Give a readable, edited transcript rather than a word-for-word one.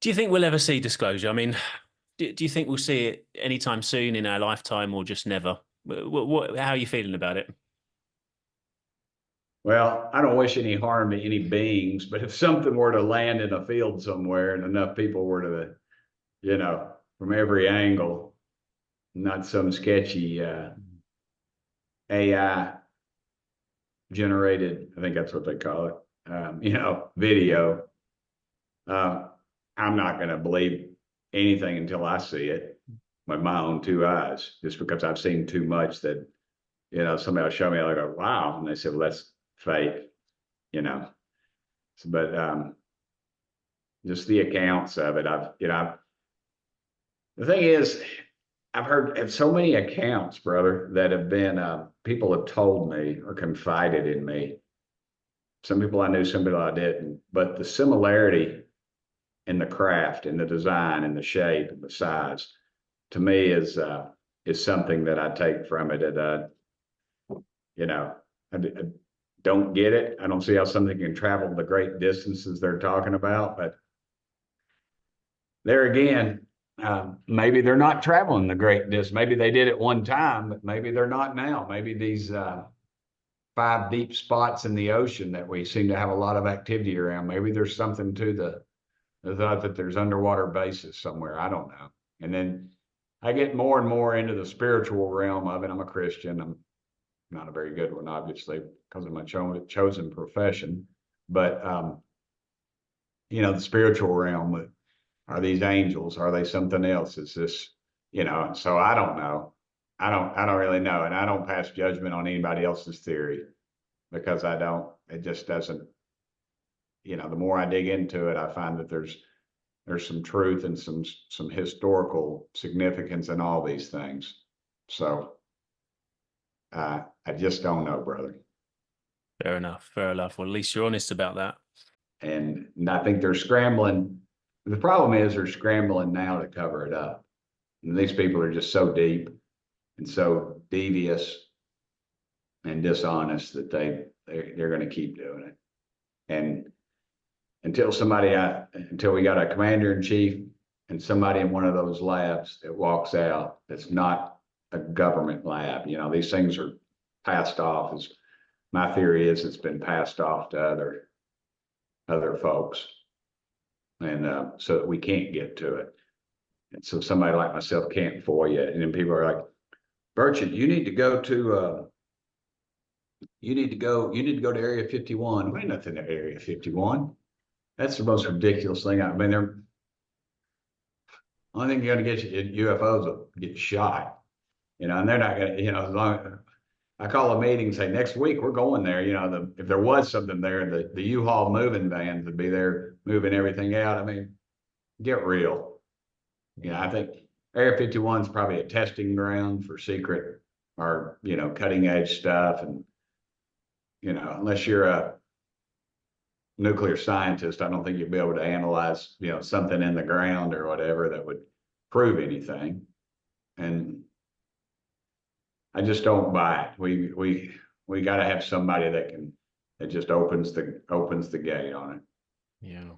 Do you think we'll ever see disclosure? I mean, do you think we'll see it anytime soon in our lifetime or just never? How are you feeling about it? Well, I don't wish any harm to any beings, but if something were to land in a field somewhere and enough people were to, from every angle, not some sketchy AI generated, I think that's what they call it, video, I'm not going to believe anything until I see it with my own two eyes, just because I've seen too much that, somebody will show me, I go, wow. And they said, well, that's fake, but just the accounts of it. The thing is, I've heard of so many accounts, brother, that have been, people have told me or confided in me. Some people I knew, some people I didn't, but the similarity in the craft and the design and the shape and the size, to me is something that I take from it. I don't get it. I don't see how something can travel the great distances they're talking about, but there again, maybe they're not traveling the great distance. Maybe they did it one time, but maybe they're not now. Maybe these 5 deep spots in the ocean that we seem to have a lot of activity around, maybe there's something to the thought that there's underwater bases somewhere. I don't know. And then I get more and more into the spiritual realm of it. I'm a Christian. I'm not a very good one, obviously, because of my chosen profession. But the spiritual realm. Are these angels? Are they something else? Is this, so I don't know. I don't really know. And I don't pass judgment on anybody else's theory because it just doesn't, the more I dig into it, I find that there's some truth and some historical significance in all these things. So I just don't know, brother. Fair enough. Fair enough. Well, at least you're honest about that. And I think they're scrambling. The problem is they're scrambling now to cover it up. And these people are just so deep and so devious and dishonest that they're going to keep doing it. And until we got a commander in chief and somebody in one of those labs that walks out, that's not a government lab. These things are passed off. As my theory is, it's been passed off to other folks. And so that we can't get to it. And so somebody like myself can't FOIA. And then people are like, Burchett, you need to go to Area 51. There ain't nothing to Area 51. That's the most ridiculous thing. I mean, only thing you're going to get UFOs will get shot, and they're not going to, as long I call a meeting and say, next week we're going there. If there was something there, the U-Haul moving vans would be there moving everything out. I mean, get real. I think Area 51 is probably a testing ground for secret or, cutting edge stuff. And, unless you're a nuclear scientist, I don't think you'd be able to analyze, something in the ground or whatever that would prove anything. And I just don't buy it. We got to have somebody that just opens the gate on it. Yeah.